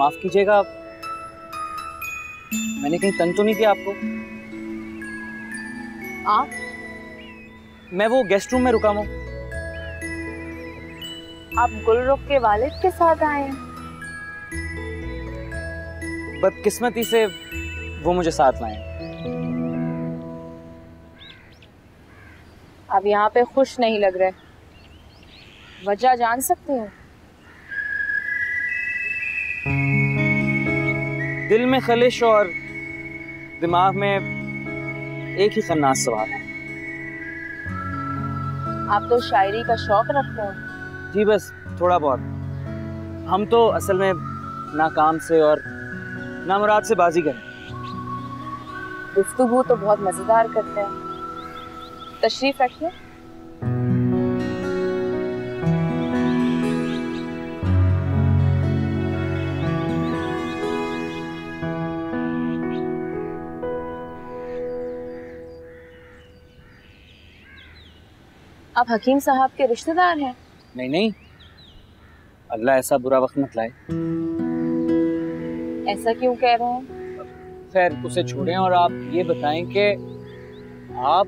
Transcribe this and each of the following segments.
माफ कीजिएगा, मैंने कहीं तंग तो नहीं किया आपको? आप? मैं वो गेस्ट रूम में रुका हूँ। आप गुलरुख के वालिद के साथ आए हैं? बदकिस्मती से वो मुझे साथ लाए। आप यहाँ पे खुश नहीं लग रहे, वजह जान सकती हूँ? दिल में खलिश और दिमाग में एक ही खन्नास सवाल है। आप तो शायरी का शौक रखते हैं। जी बस थोड़ा बहुत। हम तो असल में नाकाम से और नामुराद से बाजी करें। गुफ्तगू तो बहुत मजेदार करते हैं। तशरीफ रखिए। आप हकीम साहब के रिश्तेदार हैं? नहीं नहीं, अल्लाह ऐसा बुरा वक्त मत लाए। ऐसा क्यों कह रहे हैं? खैर उसे छोड़ें और आप ये बताएं कि आप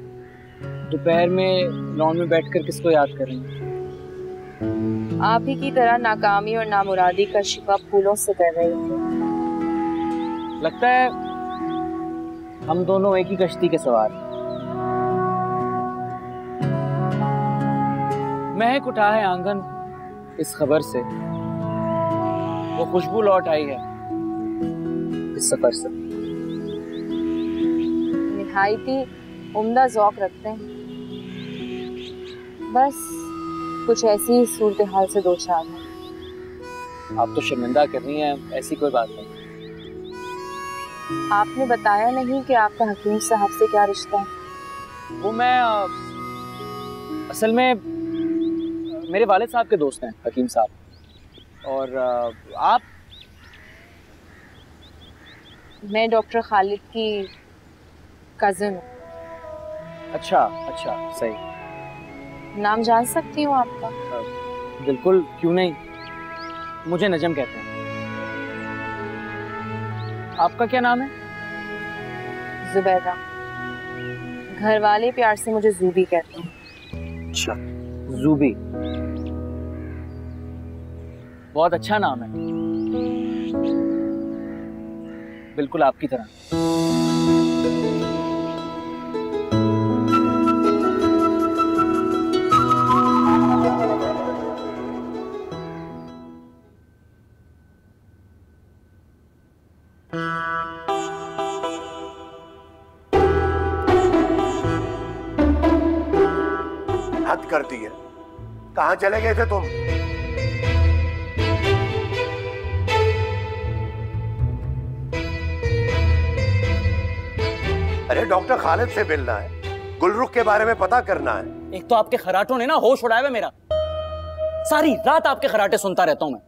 दोपहर में लॉन में बैठकर किसको याद कर रही हैं? आप ही की तरह नाकामी और नामुरादी का शिकवा फूलों से कर रही थी। लगता है हम दोनों एक ही कश्ती के सवार। महक उठा है आंगन इस खबर से, वो खुशबू लौट आई है इस सफर से। निहायती उम्दा ज़ौक़ रखते हैं, बस कुछ ऐसी सूरत हाल से दो चार हैं। आप तो शर्मिंदा कर रही हैं, ऐसी कोई बात नहीं। आपने बताया नहीं कि आपका हकीम साहब से क्या रिश्ता है? वो मैं असल में मेरे वालिद साहब के दोस्त हैं हकीम साहब। और आप? मैं डॉक्टर खालिद की कज़न हूँ। अच्छा अच्छा, सही। नाम जान सकती हूँ आपका? बिल्कुल, क्यों नहीं। मुझे नजम कहते हैं। आपका क्या नाम है? जुबैदा। घर वाले प्यार से मुझे जूबी कहते हैं। अच्छा, जूबी, बहुत अच्छा नाम है, बिल्कुल आपकी तरह। हद करती है। कहां चले गए थे तुम? अरे डॉक्टर खालिद से मिलना है, गुलरुख के बारे में पता करना है। एक तो आपके खराटों ने ना होश उड़ाया है मेरा। सारी रात आपके खराटे सुनता रहता हूं मैं।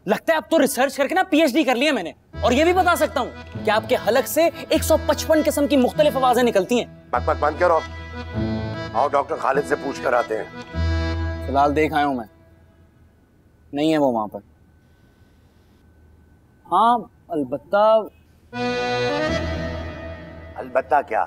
लगता है अब तो रिसर्च करके ना पीएचडी कर लिया मैंने। और ये भी बता सकता हूं कि आपके हलक से 155 किस्म की मुख्तलिफ आवाजें निकलती हैं। बक बक बंद करो। आओ डॉक्टर खालिद से पूछ कर आते हैं। फिलहाल देख आया हूं मैं, नहीं है वो वहां पर। हाँ अलबत्ता क्या?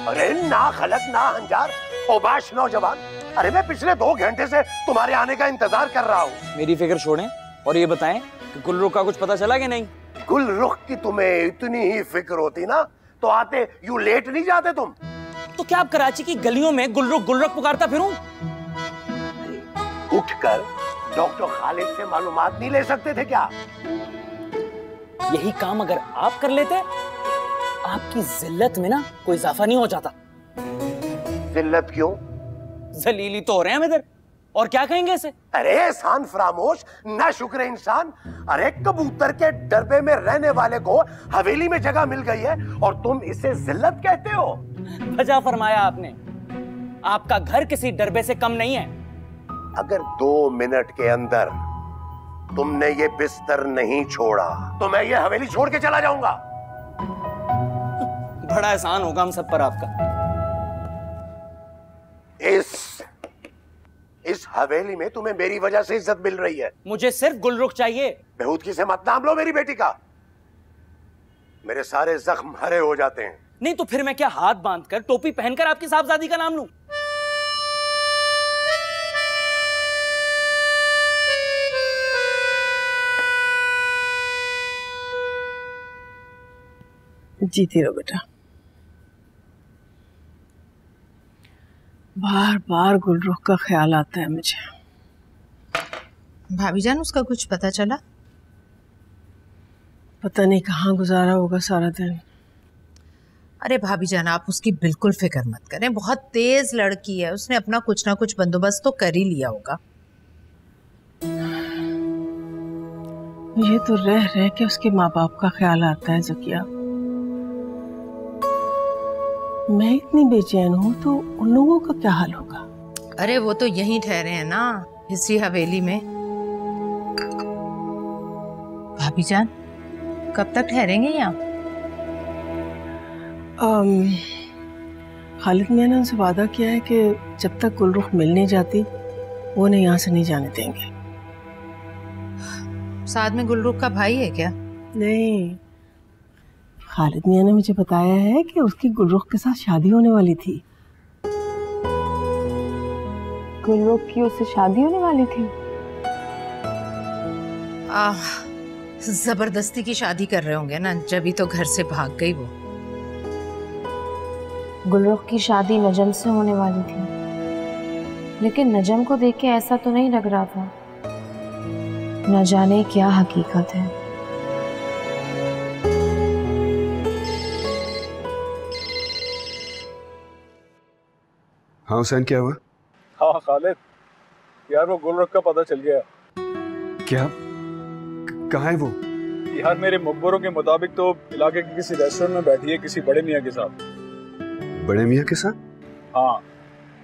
अरे ना खलक ना हंजार, ओबाश नौजवान। अरे मैं पिछले 2 घंटे से तुम्हारे आने का इंतजार कर रहा हूँ। मेरी फिक्र छोड़ें और ये बताएं कि गुलरुख का कुछ पता चला कि नहीं? गुलरुख की तुम्हें इतनी ही फिक्र होती ना तो आते यूं लेट नहीं जाते तुम। तो क्या आप कराची की गलियों में गुलरुख गुलरुख पुकारता फिरूं? उठकर डॉक्टर खालिद से मालूमात नहीं ले सकते थे क्या? यही काम अगर आप कर लेते, आपकी जिल्लत में ना कोई इजाफा नहीं हो जाता। जिल्लत क्यों? जलीली तो हो रहे हैं हम इधर, और क्या कहेंगे इसे? अरे एहसान फरामोश, ना शुक्र इंसान। अरे कबूतर के डरबे में रहने वाले को हवेली में जगह मिल गई है और तुम इसे जिल्लत कहते हो? वजह फरमाया आपने। आपका घर किसी डरबे से कम नहीं है। अगर 2 मिनट के अंदर तुमने ये बिस्तर नहीं छोड़ा तो मैं ये हवेली छोड़ के चला जाऊंगा। बड़ा एहसान होगा हम सब पर आपका। इस इस हवेली में तुम्हें मेरी वजह से इज्जत मिल रही है। मुझे सिर्फ गुलरुख चाहिए। बेहूदगी से मत नाम लो मेरी बेटी का, मेरे सारे जख्म हरे हो जाते हैं। नहीं तो फिर मैं क्या हाथ बांधकर टोपी पहनकर आपकी साहबजादी का नाम लूं? जीती रहो बेटा। बार बार गुलरुख का ख्याल आता है मुझे। भाभी जान, उसका कुछ पता चला? पता नहीं कहाँ गुजारा होगा सारा दिन। अरे भाभी जान, आप उसकी बिल्कुल फिक्र मत करें, बहुत तेज लड़की है, उसने अपना कुछ ना कुछ बंदोबस्त तो कर ही लिया होगा। ये तो रह रह के उसके माँ बाप का ख्याल आता है ज़किया। मैं इतनी बेचैन हूँ तो उन लोगों का क्या हाल होगा? अरे वो तो यहीं ठहरे हैं ना, इसी हवेली में। भाभी जान, कब तक ठहरेंगे यहाँ? खालिद मियां ने उनसे वादा किया है कि जब तक गुलरुख मिल नहीं जाती वो उन्हें यहाँ से नहीं जाने देंगे। साथ में गुलरुख का भाई है क्या? नहीं, खालिद मियां ने मुझे बताया है कि उसकी गुलरुख के साथ शादी होने वाली थी। गुलरुख की उससे शादी होने वाली थी? जबरदस्ती की शादी कर रहे होंगे ना, जब ही तो घर से भाग गई वो। गुलरुख की शादी नजम से होने वाली थी, लेकिन नजम को देख के ऐसा तो नहीं लग रहा था। न जाने क्या हकीकत है। हाँ हुसैन, क्या हुआ? हाँ खालिद, यार वो गुलरुख का पता चल गया। क्या? कहाँ है वो? यार मेरे मुखबरों के मुताबिक तो इलाके के किसी रेस्टोरेंट में बैठी है किसी बड़े मियाँ के साथ। बड़े मियाँ के साथ? हाँ,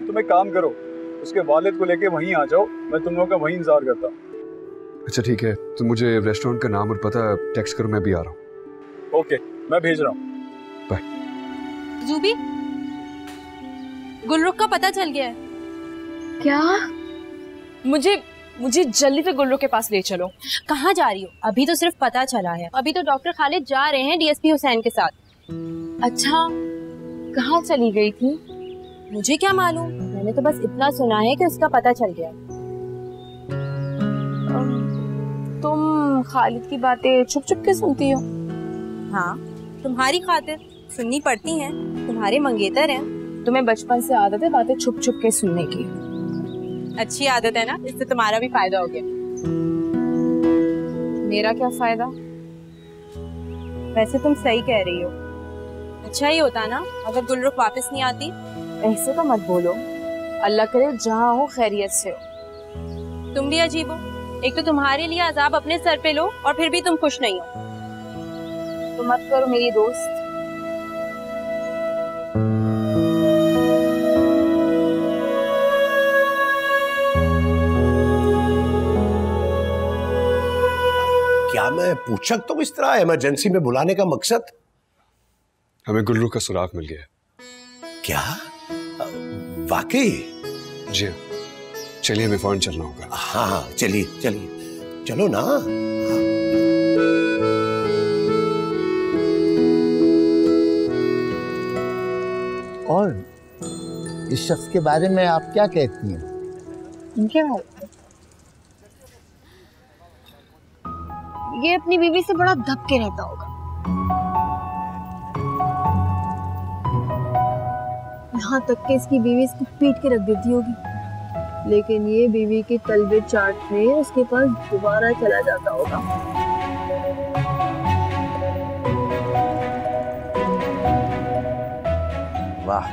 तुम एक काम करो, उसके वालिद को लेके वहीं आ जाओ, मैं तुम लोगों का वहीं इंतजार करता हूँ। अच्छा ठीक है, तुम मुझे रेस्टोरेंट का नाम और पता टेक्स्ट करो, मैं भी आ रहा हूँ। ओके, मैं भेज रहा हूँ। बाय। जूबी, गुलरुख का पता चल गया है। क्या? मुझे जल्दी से गुलरुख के पास ले चलो। कहाँ जा रही हो? अभी तो सिर्फ पता चला है। अभी तो डॉक्टर खालिद जा रहे हैं डीएसपी हुसैन के साथ। अच्छा, कहाँ चली गई थी? मुझे क्या मालूम, मैंने तो बस इतना सुना है कि उसका पता चल गया। तुम खालिद की बातें छुप छुप के सुनती हो? हाँ, तुम्हारी खातिर सुननी पड़ती हैं, तुम्हारे मंगेतर हैं। तुम्हें बचपन से आदत है बातें छुप छुप के सुनने की। अच्छी आदत है ना, इससे तुम्हारा भी फायदा हो गया। मेरा क्या फायदा? वैसे तुम सही कह रही हो, अच्छा ही होता ना अगर गुलरुख वापस नहीं आती। ऐसे तो मत बोलो, अल्लाह करे जहाँ हो खैरियत से हो। तुम भी अजीब हो, एक तो तुम्हारे लिए अजाब अपने सर पे लो और फिर भी तुम खुश नहीं हो। तो मत करो मेरी दोस्त। क्या मैं पूछ सकता हूँ इस तरह इमरजेंसी में बुलाने का मकसद? हमें गुलरुख का सुराग मिल गया है। क्या? वाकई? जी हाँ, चलिए हमें फौरन चलना होगा। हाँ हाँ, चलिए चलिए, चलो ना। और इस शख्स के बारे में आप क्या कहती हैं? क्या? ये अपनी बीवी से बड़ा दब के रहता होगा। यहाँ तक कि इसकी बीवी इसको पीट के रख देती होगी, लेकिन ये बीवी के तलबे चाटने उसके पास दोबारा चला जाता होगा। वाह,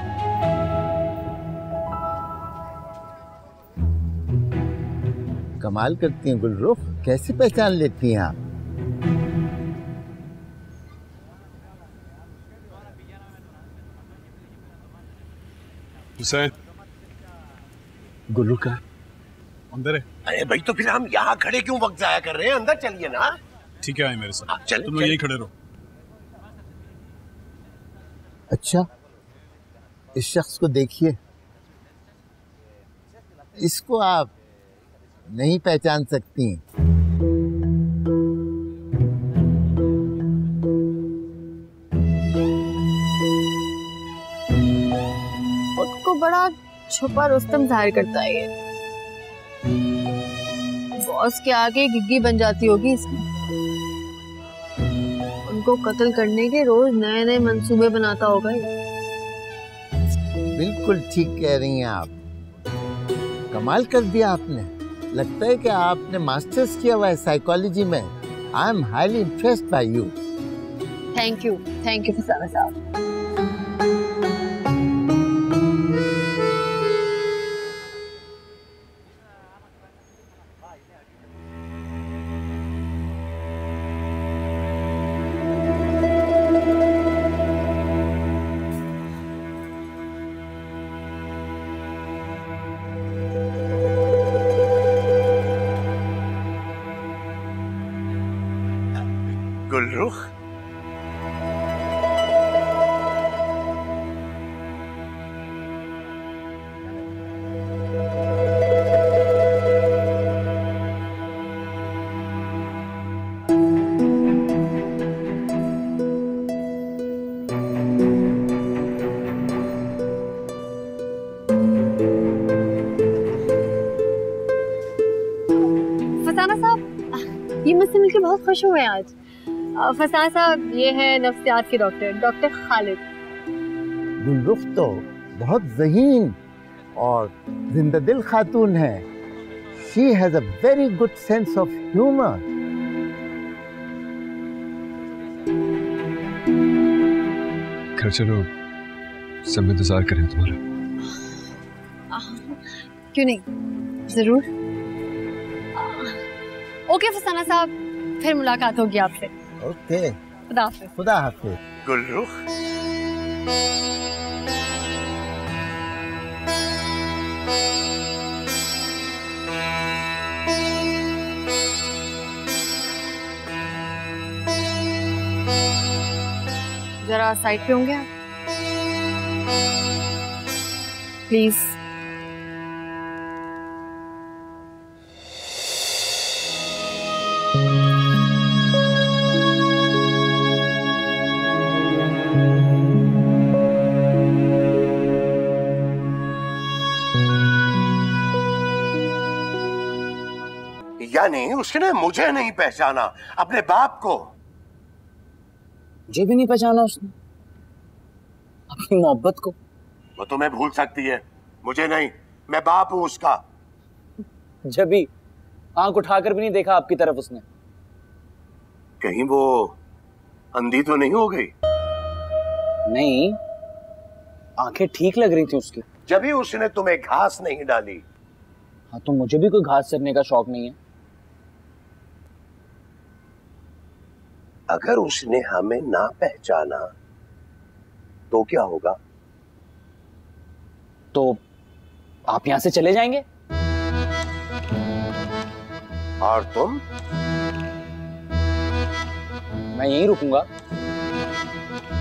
कमाल करती हैं गुलरुख, कैसे पहचान लेती हैं आप? हुसैन, गुल्लू का अंदर है। अरे भाई, तो फिर हम यहाँ खड़े क्यों वक्त जाया कर रहे हैं? अंदर चलिए ना। ठीक है, आए मेरे साथ। चल, तुम लोग यही खड़े रहो। अच्छा, इस शख्स को देखिए, इसको आप नहीं पहचान सकती। खुद को बड़ा छुपा रुस्तम जाहिर करता है ये। बॉस के आगे गिग्गी बन जाती होगी इसमें। उनको कत्ल करने के रोज नए नए मंसूबे बनाता होगा ये। बिल्कुल ठीक कह रही हैं आप। कमाल कर दिया आपने। लगता है कि आपने मास्टर्स किया हुआ है साइकोलॉजी में। I am highly impressed by you. Thank you फसाना साहब। गुलरुख, फसाना साहब, ये मुझसे मिलकर बहुत खुश हुए आज। फसाना साहब, ये है नफ्सियात के डॉक्टर खालिद। गुलरुख तो बहुत ज़हीन और जिंदादिल खातून है। She has a very good sense of humour. घर चलो, सब इंतजार करें तुम्हारा। क्यों नहीं, जरूर। ओके फसाना साहब, फिर मुलाकात होगी आपसे। ओके, खुदा हाफिज। खुदा हाफिज। गुलरुख, जरा साइड पे होंगे आप प्लीज। यानी उसने मुझे नहीं पहचाना, अपने बाप को। मुझे भी नहीं पहचाना उसने, अपनी मोहब्बत को। वो तुम्हें भूल सकती है, मुझे नहीं। मैं बाप हूं उसका। जब भी आंख उठाकर भी नहीं देखा आपकी तरफ उसने। कहीं वो अंधी तो नहीं हो गई? नहीं, आंखें ठीक लग रही थी उसकी। जब भी उसने तुम्हें घास नहीं डाली। हाँ, तो मुझे भी कोई घास चरने का शौक नहीं है। अगर उसने हमें ना पहचाना तो क्या होगा? तो आप यहां से चले जाएंगे और तुम? मैं यहीं रुकूंगा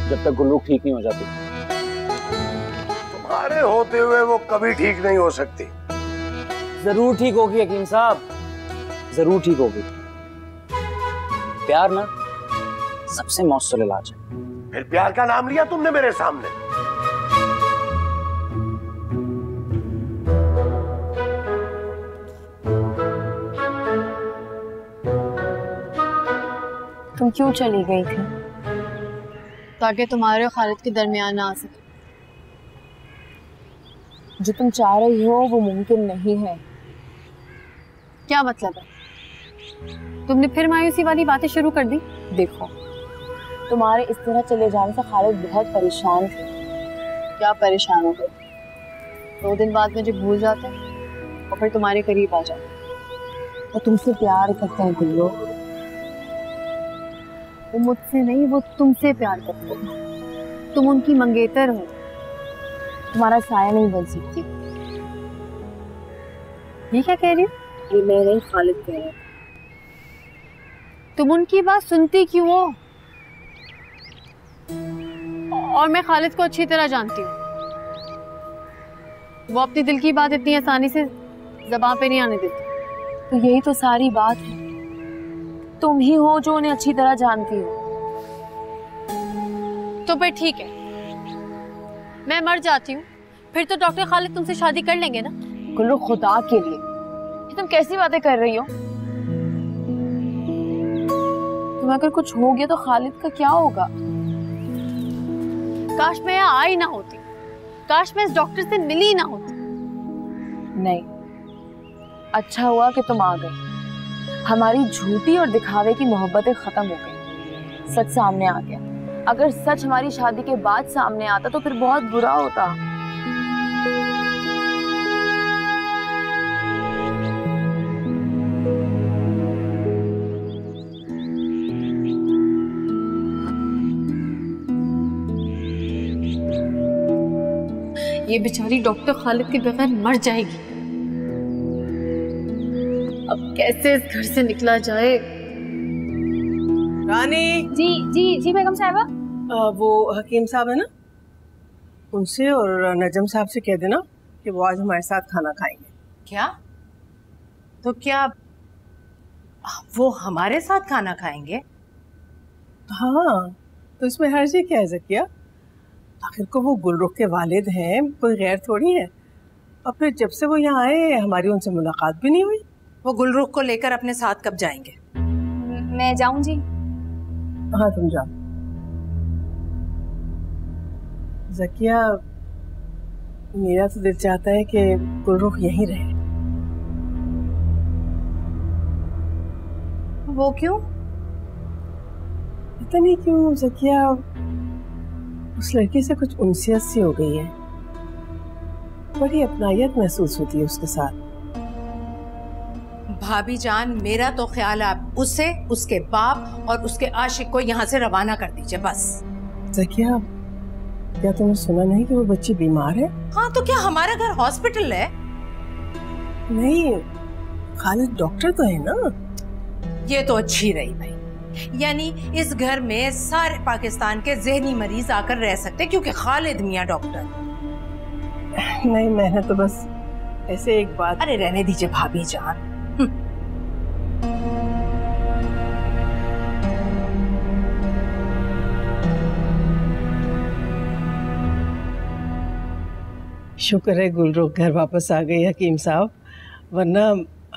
जब तक गुल्लू ठीक नहीं हो जाती। तुम्हारे होते हुए वो कभी ठीक नहीं हो सकती। जरूर ठीक होगी हकीम साहब, जरूर ठीक होगी। प्यार ना सबसे मौसूल इलाज है। फिर प्यार का नाम लिया तुमने मेरे सामने। तुम क्यों चली गई थी? ताकि तुम्हारे और खालिद के दरमियान ना आ सके। जो तुम चाह रही हो वो मुमकिन नहीं है। क्या मतलब है? तुमने फिर मायूसी वाली बातें शुरू कर दी। देखो, तुम्हारे इस तरह चले जाने से खालिद बहुत परेशान थे। क्या परेशान हो गए? 2 दिन बाद मुझे भूल जाते और फिर तुम्हारे करीब आ जाते। वो तुमसे प्यार करते हैं गुल्लो। वो मुझसे नहीं, वो तुमसे प्यार करते हैं। तुम उनकी मंगेतर हो, तुम्हारा साया नहीं बन सकती। ये क्या कह रही हो? ये मैं नहीं, खालिद कह रहा है। तुम उनकी बात सुनती क्यों हो? और मैं खालिद को अच्छी तरह जानती हूँ। वो अपनी दिल की बात इतनी आसानी से ज़बान पे नहीं आने देती। तो यही तो सारी बात है, तुम ही हो जो उन्हें अच्छी तरह जानती हो। तो फिर ठीक है, मैं मर जाती हूँ, फिर तो डॉक्टर खालिद तुमसे शादी कर लेंगे ना। गुल्लू खुदा के लिए ये तुम कैसी बातें कर रही हो? तुम्हें अगर कुछ हो गया तो खालिद का क्या होगा? काश मैं यहाँ आई ना होती, काश मैं इस डॉक्टर से मिली ना होती। नहीं, अच्छा हुआ कि तुम आ गई। हमारी झूठी और दिखावे की मोहब्बतें खत्म हो गई, सच सामने आ गया। अगर सच हमारी शादी के बाद सामने आता तो फिर बहुत बुरा होता। ये बेचारी डॉक्टर खालिद के बगैर मर जाएगी। अब कैसे इस घर से निकला जाए? रानी। जी जी जी बेगम साहिबा। वो हकीम साहब है ना, उनसे और नजम साहब से कह देना कि वो आज हमारे साथ खाना खाएंगे। क्या? तो क्या वो हमारे साथ खाना खाएंगे? हाँ, तो इसमें हर्ज क्या है ज़किया? आखिर को वो गुलरुख के वालिद हैं, कोई गैर थोड़ी है। और फिर जब से वो यहाँ आए हमारी उनसे मुलाकात भी नहीं हुई। वो गुलरुख को लेकर अपने साथ कब जाएंगे? मैं जाऊं जी? हाँ तुम जाओ। ज़किया, मेरा तो दिल चाहता है कि गुलरुख यहीं रहे। वो क्यों? पता नहीं क्यों ज़किया, उस लड़की से कुछ उनसियत सी हो गई है, बड़ी अपनायत महसूस होती है उसके साथ। भाभी जान, मेरा तो ख्याल है आप उसे, उसके बाप और उसके आशिक को यहाँ से रवाना कर दीजिए बस। ज़किया, क्या तुमने सुना नहीं कि वो बच्ची बीमार है? हाँ, तो क्या हमारा घर हॉस्पिटल है? नहीं, खालिद डॉक्टर तो है ना। ये तो अच्छी रही भाई, यानी इस घर में सारे पाकिस्तान के ज़हनी मरीज आकर रह सकते क्योंकि खालिद मियां डॉक्टर। नहीं, मैंने तो बस ऐसे एक बात। अरे रहने दीजिए भाभी जान। शुक्र है गुलरुख घर वापस आ गई हकीम साहब, वरना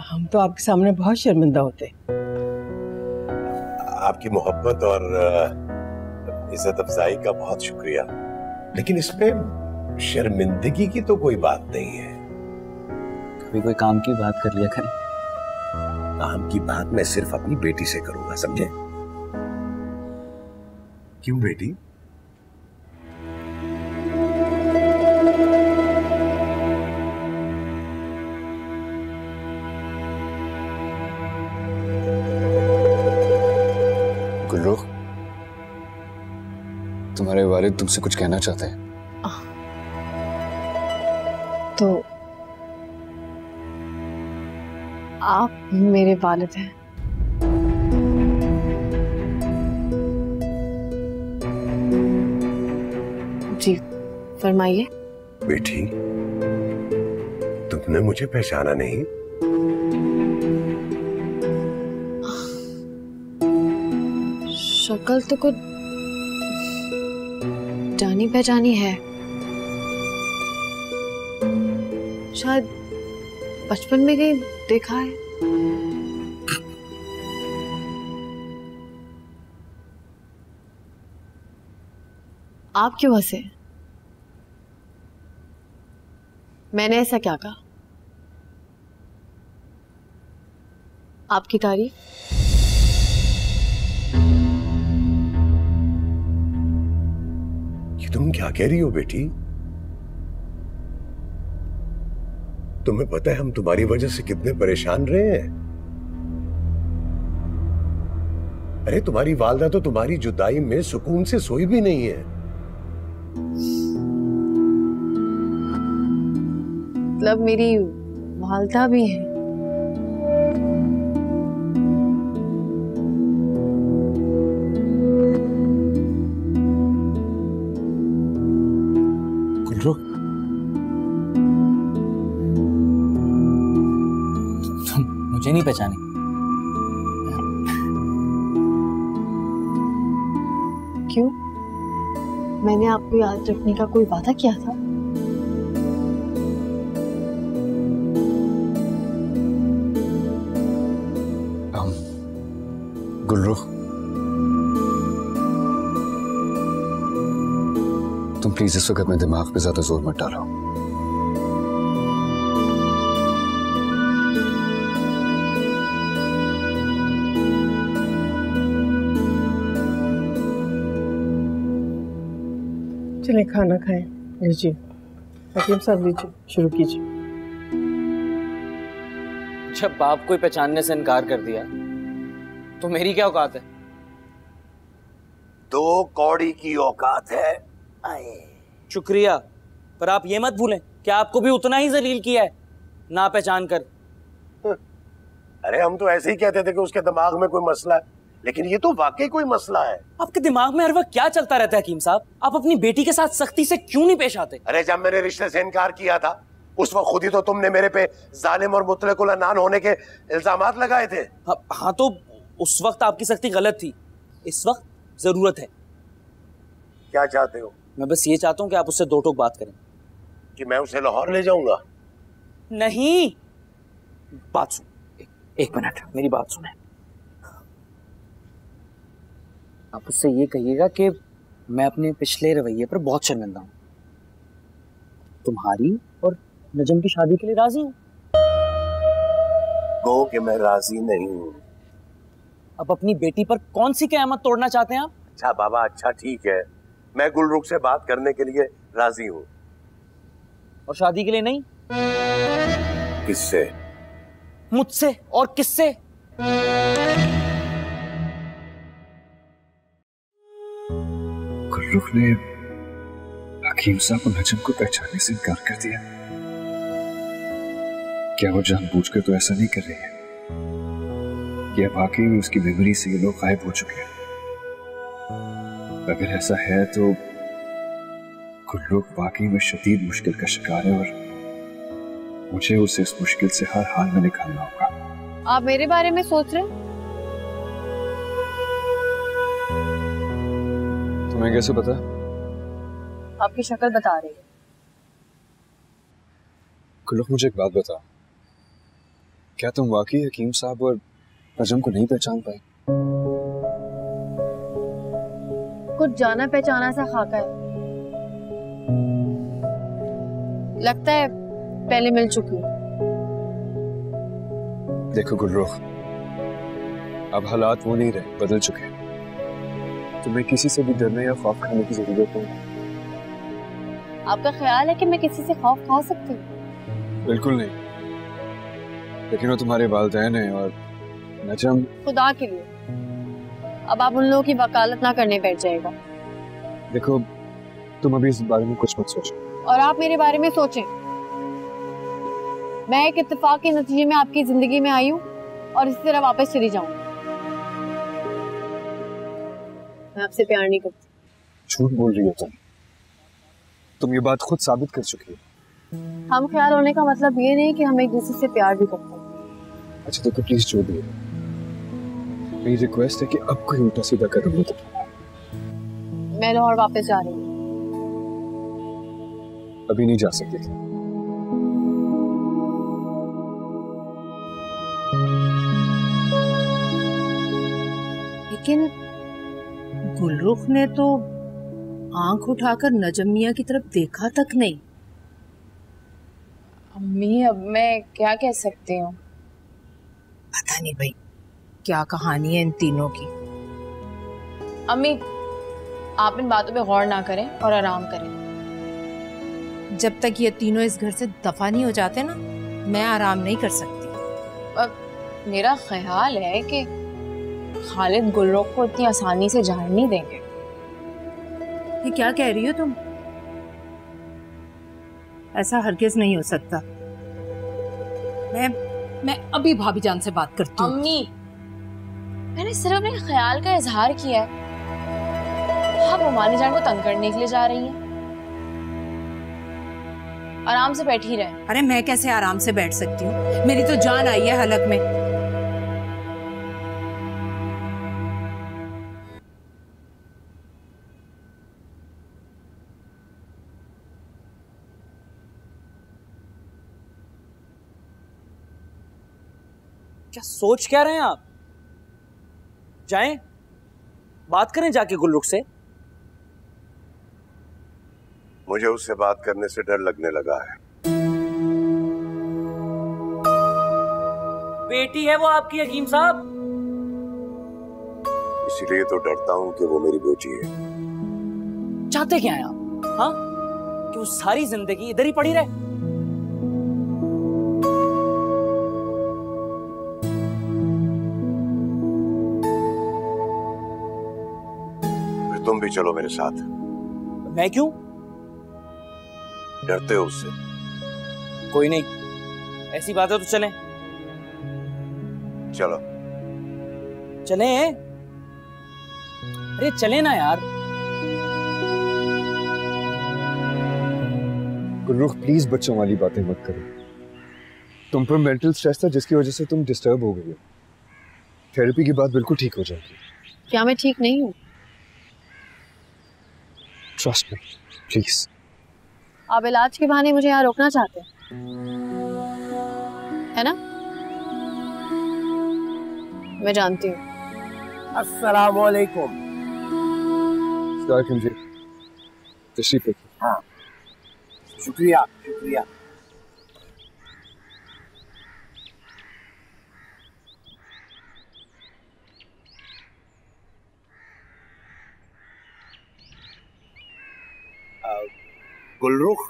हम तो आपके सामने बहुत शर्मिंदा होते। आपकी मोहब्बत और इज्जत अफजाई का बहुत शुक्रिया, लेकिन इसमें शर्मिंदगी की तो कोई बात नहीं है। कभी कोई काम की बात कर लिया करें। काम की बात मैं सिर्फ अपनी बेटी से करूंगा, समझे? क्यों बेटी? गुलरुख, तुम्हारे वालिद तुमसे कुछ कहना चाहते हैं। तो आप मेरे वालिद हैं? जी फरमाइए। बेटी, तुमने मुझे पहचाना नहीं? शक्ल तो कुछ जानी पहचानी है, शायद बचपन में कहीं देखा है। आप क्यों हंसे? मैंने ऐसा क्या कहा? आपकी तारीफ? तुम क्या कह रही हो बेटी? तुम्हें पता है हम तुम्हारी वजह से कितने परेशान रहे हैं। अरे तुम्हारी वालदा तो तुम्हारी जुदाई में सुकून से सोई भी नहीं है। मतलब मेरी वालदा भी है? मुझे नहीं पहचानी? क्यों? मैंने आपको याद रखने का कोई वादा किया था? गुलरुख, तुम प्लीज इस वक्त अपने दिमाग पे ज्यादा जोर मत डालो। चलिए खाना खाएं। लीजिए हकीम साहब, लीजिए, शुरू कीजिए। जब बाप को पहचानने से इनकार कर दिया तो मेरी क्या औकात है? 2 कौड़ी की औकात है। शुक्रिया, पर आप ये मत भूलें कि आपको भी उतना ही जलील किया है ना पहचान कर। अरे हम तो ऐसे ही कहते थे कि उसके दिमाग में कोई मसला है, लेकिन ये तो वाकई कोई मसला है। आपके दिमाग में हर वक्त क्या चलता रहता है हकीम साहब? आप अपनी बेटी के साथ सख्ती से क्यों नहीं पेश आते? अरे जब मैंने रिश्ते से इनकार किया था उस वक्त खुद ही तो तुमने मेरे पे जालिम और मुतलकुल अनान होने के इल्जामात लगाए थे। हाँ, तो उस वक्त आपकी सख्ती गलत थी, इस वक्त जरूरत है। क्या चाहते हो? मैं बस ये चाहता हूँ कि आप उससे 2 टोक बात करें। कि मैं उसे लाहौर ले जाऊंगा? नहीं, बात सुन, एक मिनट मेरी बात सुने। आप उससे ये कहिएगा कि मैं अपने पिछले रवैये पर बहुत शर्मिंदा हूँ। तुम्हारी और नजम की शादी के लिए राजी हूँ। गो कि मैं राजी नहीं हूँ। अब अपनी बेटी पर कौन सी क़यामत तोड़ना चाहते हैं आप? अच्छा बाबा, अच्छा ठीक है, मैं गुलरुख से बात करने के लिए राजी हूँ। और शादी के लिए नहीं? किससे? मुझसे। और किससे? गुलरुख ने हकीम साहब और नजम को पहचानने से इनकार कर दिया। क्या वो जानबूझकर तो ऐसा नहीं कर रही है? या वाकई में उसकी मेमोरी से ये लोग गायब हो चुके हैं? अगर ऐसा है तो गुलरुख वाकई में शदीद मुश्किल का शिकार है और मुझे उसे इस मुश्किल से हर हाल में निकालना होगा। आप मेरे बारे में सोच रहे हैं? तुम्हें कैसे पता? आपकी शक्ल बता रही है। गुलरुख, मुझे एक बात बता, क्या तुम वाकई हकीम साहब और नजम को नहीं पहचान पाई? कुछ जाना पहचाना सा खाका है, लगता है पहले मिल चुकी हूँ। देखो गुलरुख, अब हालात वो नहीं रहे, बदल चुके हैं। तुम्हें किसी से भी डरने या खौफ खाने की जरूरत नहीं। आपका ख्याल है कि मैं किसी से खौफ खा सकती हूँ? बिल्कुल नहीं, लेकिन वो तुम्हारे वालिदैन हैं और नजम। खुदा के लिए अब आप उन लोगों की वकालत ना करने बैठ जाएगा। देखो, तुम अभी इस बारे में कुछ मत सोचो। और आप मेरे बारे में सोचें। मैं एक इत्तेफाक के नतीजे में आपकी जिंदगी में आई हूँ और इसी तरह वापस चली जाऊँ। मैं आपसे प्यार नहीं करती। झूठ बोल रही हो तुम ये बात खुद साबित कर चुकी हो। हम ख्याल होने का मतलब ये नहीं कि हम एक दूसरे से प्यार भी करते हैं। अच्छा तो प्लीज जो भी है, मेरी रिक्वेस्ट है कि अब कोई उल्टा सीधा कदम मत उठाना। मैं लाहौर वापस जा रही हूँ। अभी नहीं जा सकती थी। लेकिन गुलरुख ने तो आंख उठाकर नजम मियां की तरफ देखा तक नहीं। अम्मी, अब मैं क्या कह सकती हूँ? पता नहीं भाई क्या कहानी है इन तीनों की। अम्मी, आप इन बातों पे गौर ना करें और आराम करें। जब तक ये तीनों इस घर से दफा नहीं हो जाते ना, मैं आराम नहीं कर सकती। मेरा ख्याल है कि खालिद गुलरुख को इतनी आसानी से जाने नहीं देंगे। ये क्या कह रही हो तुम? ऐसा हरगिज नहीं हो सकता। मैं अभी भाभी जान से बात करती हूँ। अम्मी, मैंने सिर्फ अपने ख्याल का इजहार किया है। आप उमानी जान को तंग करने के लिए जा रही हैं। आराम से बैठी रहे। अरे मैं कैसे आराम से बैठ सकती हूँ? मेरी तो जान आई है हलक में। क्या सोच क्या रहे हैं आप? जाएं, बात करें जाके गुलरुख से। मुझे उससे बात करने से डर लगने लगा है। बेटी है वो आपकी हकीम साहब। इसीलिए तो डरता हूं कि वो मेरी बेटी है। चाहते क्या हैं आप? हाँ, कि वो सारी जिंदगी इधर ही पड़ी रहे? फिर तुम भी चलो मेरे साथ। मैं क्यों? डरते हो उससे? कोई नहीं, ऐसी बात है तो चलें। चलो। चलें? अरे चलें ना यार। गुलरुख प्लीज बच्चों वाली बातें मत करो। तुम पर मेंटल स्ट्रेस था जिसकी वजह से तुम डिस्टर्ब हो गई हो। थेरेपी के बाद बिल्कुल ठीक हो जाएगी। क्या मैं ठीक नहीं हूँ? Trust me please. आप इलाज के बहाने मुझे यहाँ रोकना चाहते हैं, है ना? मैं जानती हूँ। अस्सलाम वालेकुम। जी तशरीफ रखिए। हाँ, शुक्रिया शुक्रिया। गुलरुख,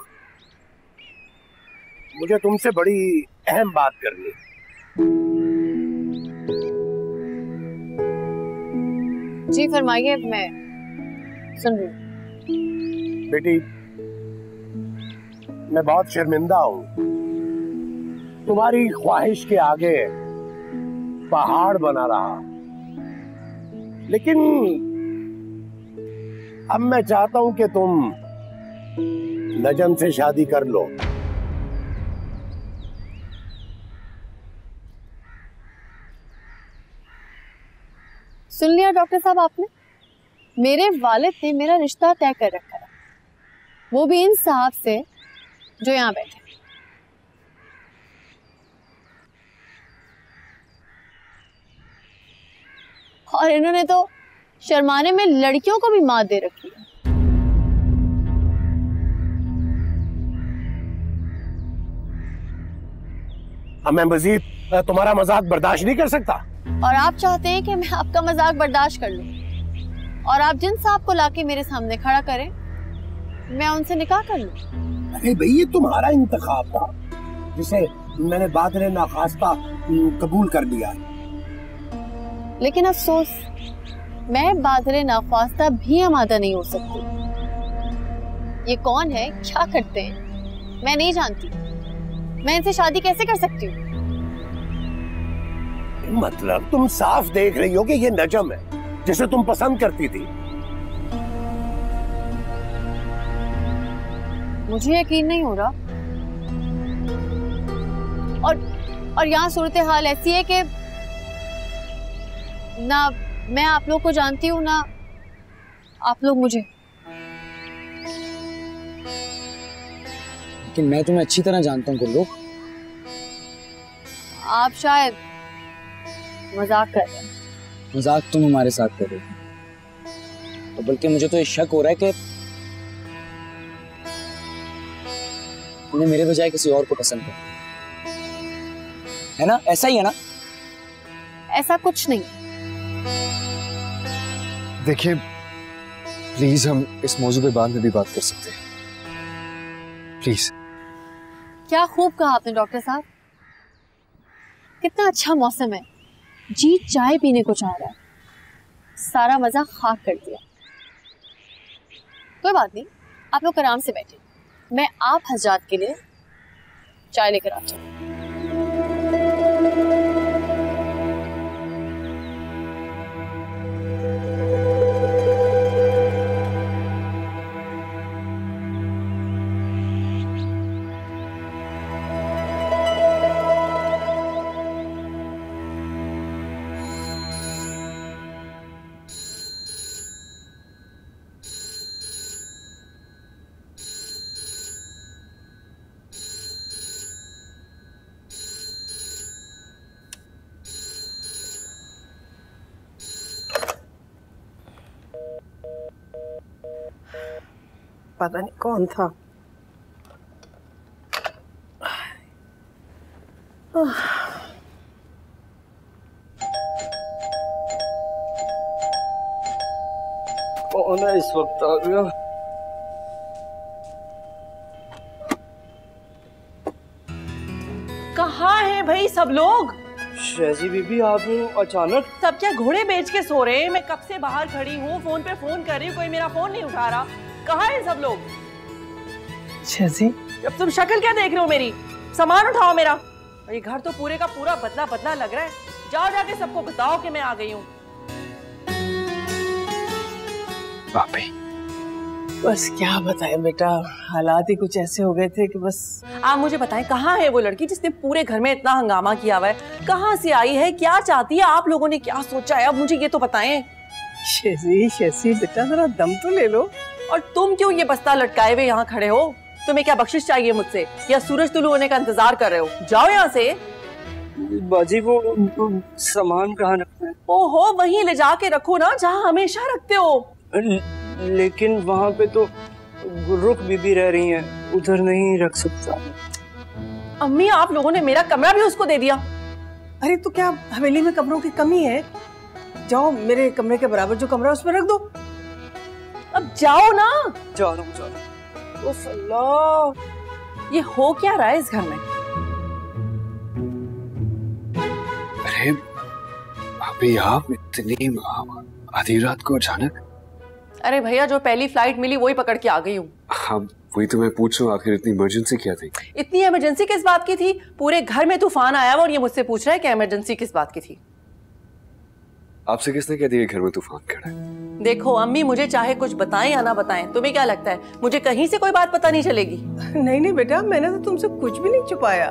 मुझे तुमसे बड़ी अहम बात करनी। जी फरमाइए, मैं सुन रही हूँ। बेटी, मैं बहुत शर्मिंदा हूं। तुम्हारी ख्वाहिश के आगे पहाड़ बना रहा, लेकिन अब मैं चाहता हूं कि तुम नजम से शादी कर लो। सुन लिया डॉक्टर साहब आपने? मेरे वालिद ने मेरा रिश्ता तय कर रखा है, वो भी इन साहब से जो यहाँ बैठे। और इन्होंने तो शर्माने में लड़कियों को भी मात दे रखी है। मैं मजीद तुम्हारा मजाक बर्दाश्त नहीं कर सकता। और आप चाहते हैं कि मैं आपका मजाक बर्दाश्त कर लूं, और आप जिन साहब को लाके मेरे सामने खड़ा करें, मैं उनसे निकाह कर लूं। अरे भाई, ये तुम्हारा इंतखाब था जिसे मैंने बादरे नाखास्ता कबूल कर लिया। लेकिन अफसोस, मैं बादरे नाख्वास्ता भी आमादा नहीं हो सकती। ये कौन है, क्या करते हैं, मैं नहीं जानती। मैं इनसे शादी कैसे कर सकती हूँ? मतलब तुम साफ देख रही हो कि ये नजम है जिसे तुम पसंद करती थी। मुझे यकीन नहीं हो रहा। और यहाँ सूरत हाल ऐसी है कि ना मैं आप लोग को जानती हूँ, ना आप लोग मुझे। लेकिन मैं तुम्हें अच्छी तरह जानता हूँ गुल्लुख। आप शायद मजाक कर रहे हैं। मजाक तुम हमारे साथ कर रहे हो, तो बल्कि मुझे तो ये शक हो रहा है कि तुमने मेरे बजाय किसी और को पसंद किया है ना? ऐसा ही है ना? ऐसा कुछ नहीं। देखिए प्लीज, हम इस मौजू पे बाद में भी बात कर सकते हैं प्लीज। क्या खूब कहा आपने डॉक्टर साहब। कितना अच्छा मौसम है, जी चाय पीने को चाह रहा है। सारा मजा खाक कर दिया। कोई बात नहीं, आप लोग आराम से बैठे, मैं आप हजरात के लिए चाय लेकर आती हूँ। पता नहीं कौन था। कौन है इस वक्त आ गया? कहाँ है भाई सब लोग? शहजी बीबी आप अचानक? सब क्या घोड़े बेच के सो रहे हैं? मैं कब से बाहर खड़ी हूँ, फोन पे फोन कर रही हूँ, कोई मेरा फोन नहीं उठा रहा। कहाँ है सब लोग? शहजी, अब तुम शक्ल क्या देख रहे हो मेरी? सामान उठाओ मेरा। ये घर तो पूरे का पूरा बदला बदला लग रहा है। जाओ जाके सबको बताओ कि मैं आ गई हूँ। भाभी बस क्या बताए बेटा, हालात ही कुछ ऐसे हो गए थे कि बस। आप मुझे बताएं कहाँ है वो लड़की जिसने पूरे घर में इतना हंगामा किया हुआ है? कहाँ से आई है, क्या चाहती है, आप लोगों ने क्या सोचा है? अब मुझे ये तो बताएं। शहजी बेटा जरा दम तो ले लो। और तुम क्यों ये बस्ता लटकाए हुए यहाँ खड़े हो? तुम्हें क्या बख्शिश चाहिए मुझसे या सूरज तुलू होने का इंतजार कर रहे हो? जाओ यहाँ से। बाजी वो सामान कहाँ रखना है? ओहो वहीं ले जाके रखो ना जहाँ हमेशा रखते हो। लेकिन वहाँ पे तो गुलरुख बीबी रह रही हैं, उधर नहीं रख सकता। अम्मी आप लोगों ने मेरा कमरा भी उसको दे दिया। अरे तो क्या हवेली में कमरों की कमी है? जाओ मेरे कमरे के बराबर जो कमरा उसमें रख दो। अब जाओ ना। जा रहा हूँ। उफ अल्लाह, ये हो क्या रहा है इस घर में? अरे भाभी आप इतनी आधी रात को अचानक? अरे भैया जो पहली फ्लाइट मिली वही पकड़ के आ गई हूँ। हाँ वही तो मैं पूछ रहा हूँ, आखिर इतनी इमरजेंसी क्या थी? इतनी इमरजेंसी किस बात की थी? पूरे घर में तूफान आया हुआ और ये मुझसे पूछ रहा है कि इमरजेंसी किस बात की थी। आपसे किसने कह दिया घर में तूफान खड़ा है? देखो अम्मी मुझे चाहे कुछ बताएं या ना बताएं, तुम्हें क्या लगता है मुझे कहीं से कोई बात पता नहीं चलेगी? नहीं बेटा, मैंने तो तुमसे कुछ भी नहीं छुपाया।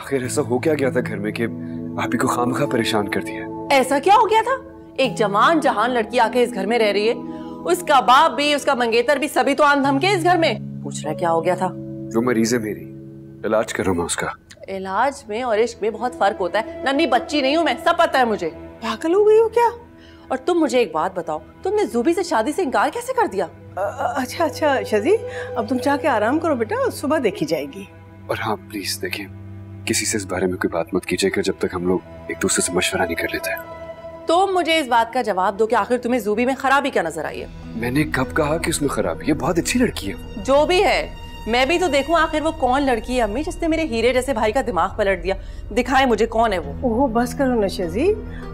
आखिर ऐसा हो क्या गया था घर में कि आप ही को खामखा परेशान कर दिया? ऐसा क्या हो गया था? एक जवान जहान लड़की आके इस घर में रह रही है, उसका बाप भी उसका मंगेतर भी सभी तो आन धमके इस घर में। पूछ रहा है क्या हो गया था? जो मरीज है मेरी, इलाज कर रहा हूं मैं उसका। इलाज में और इश्क में बहुत फर्क होता है। नन्ही बच्ची नहीं हूँ मैं, सब पता है मुझे। पागल हो गई हो क्या? और तुम मुझे एक बात बताओ, तुमने ज़ुबी से शादी से इनकार कैसे कर दिया? अच्छा शजी, अब तुम जाके आराम करो बेटा, सुबह देखी जाएगी। और हाँ प्लीज देखिए, किसी से इस बारे में कोई बात मत कीजिएगा जब तक हम लोग एक दूसरे से मशवरा नहीं कर लेते। तुम मुझे इस बात का जवाब दो कि आखिर तुम्हें ज़ुबी में खराबी क्या नजर आई है? मैंने कब कहा कि उसमें खराबी? ये बहुत अच्छी लड़की है। जो भी है, मैं भी तो देखूं आखिर वो कौन लड़की है अम्मी जिसने मेरे हीरे जैसे भाई का दिमाग पलट दिया। दिखाएं मुझे कौन है वो। ओहो बस करो ना शजी,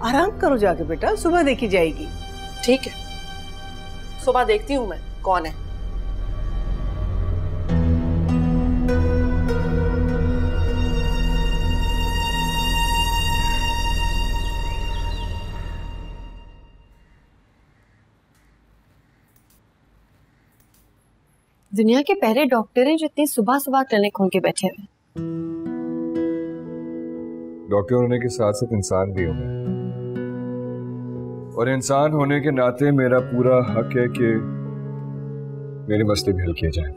आराम करो जाके बेटा, सुबह देखी जाएगी। ठीक है, सुबह देखती हूँ मैं कौन है। दुनिया के पहले डॉक्टर हैं जो इतनी सुबह सुबह क्लिनिक खोल के बैठे हुए। डॉक्टर होने के साथ साथ इंसान भी हूं, और इंसान होने के नाते मेरा पूरा हक है कि मेरे मसले भी हल किए जाएं।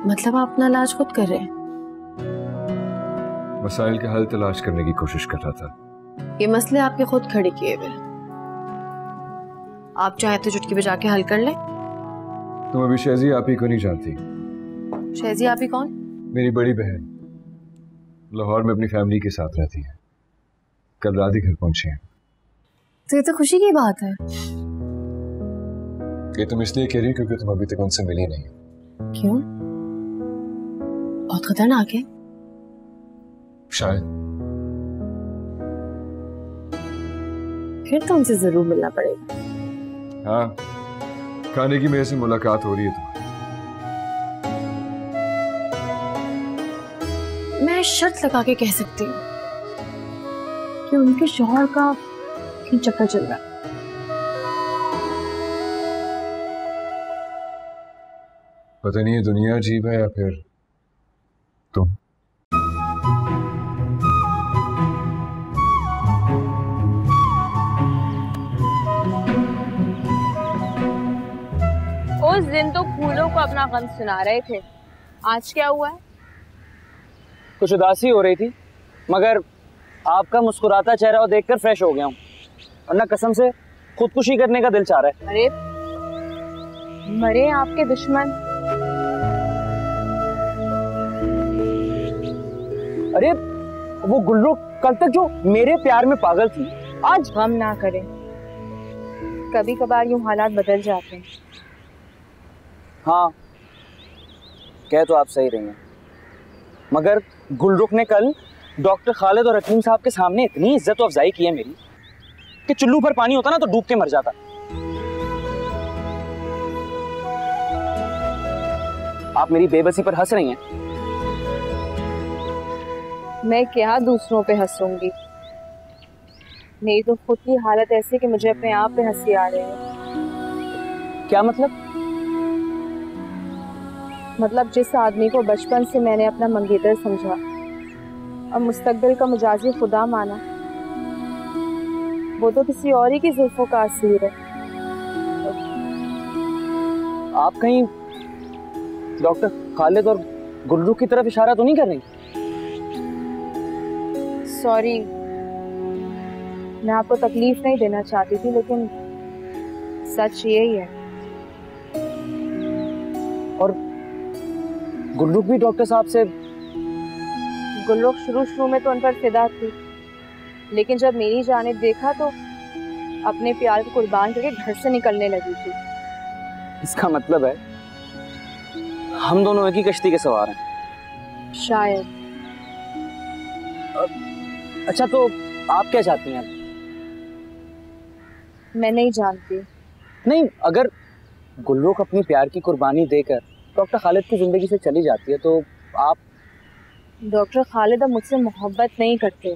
मतलब आप अपना इलाज खुद कर रहे हैं? मसाइल के हल तलाश करने की कोशिश कर रहा था। ये मसले आपके खुद खड़े किए हुए हैं, आप चाहे तो चुटकी बजा के हल कर ले। तुम अभी शहजी आप ही को नहीं जानती। शहजी आप ही कौन? मेरी बड़ी बहन, लाहौर में अपनी फैमिली के साथ रहती है, कल रात ही घर पहुंची है। तो ये तो खुशी की बात है। ये तुम इसलिए कह रही हो क्योंकि तुम अभी तक उनसे मिली नहीं। क्यों? बहुत खतरनाक है। शायद। फिर तो उनसे जरूर मिलना पड़ेगा। हाँ, खाने की मेरे से मुलाकात हो रही है तुम्हारी। मैं शर्त लगा के कह सकती हूँ कि उनके शौहर का चक्कर चल रहा है। पता नहीं ये दुनिया अजीब है या फिर तुम। उस दिन तो फूलों को अपना गम सुना रहे थे, आज क्या हुआ है? कुछ उदासी हो रही थी, मगर आपका मुस्कुराता चेहरा देखकर फ्रेश हो गया हूँ। वरना कसम से खुदकुशी करने का दिल चाह रहा है। अरे मरे आपके दुश्मन। अरे वो गुलरुख कल तक जो मेरे प्यार में पागल थी, आज गम ना करें, कभी कभार यूं हालात बदल जाते हैं। हाँ, कह तो आप सही रही हैं, मगर गुलरुख ने कल डॉक्टर खालिद और हकीम साहब के सामने इतनी इज्जत अफजाई की है मेरी कि चुल्लू पर पानी होता ना तो डूब के मर जाता। आप मेरी बेबसी पर हंस रही हैं। मैं क्या दूसरों पे हंसूंगी, मेरी तो खुद की हालत ऐसी कि मुझे अपने आप पे हंसी आ रही है। क्या मतलब? मतलब जिस आदमी को बचपन से मैंने अपना मंगेतर समझा और मुस्तकबिल का मुजाजी खुदा माना, वो तो किसी और ही की जुल्फों का असीर है। आप कहीं डॉक्टर खालिद और गुलरुख की तरफ इशारा तो नहीं कर रही? सॉरी, मैं आपको तकलीफ नहीं देना चाहती थी, लेकिन सच यही है। और गुलरुख भी डॉक्टर साहब से? गुलरुख शुरू में तो उन पर फिदा थी, लेकिन जब मेरी जानिब देखा तो अपने प्यार को कुर्बान करके घर से निकलने लगी थी। इसका मतलब है हम दोनों एक ही कश्ती के सवार हैं। शायद। अच्छा, तो आप क्या चाहती हैं? मैं नहीं जानती। नहीं, अगर गुलरुख अपनी प्यार की कुर्बानी देकर डॉक्टर खालिद की जिंदगी से चली जाती है तो आप? डॉक्टर खालिद अब मुझसे मोहब्बत नहीं करते।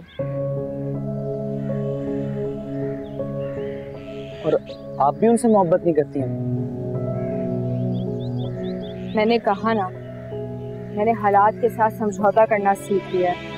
और आप भी उनसे मोहब्बत नहीं करती हैं? मैंने कहा ना, मैंने हालात के साथ समझौता करना सीख लिया है।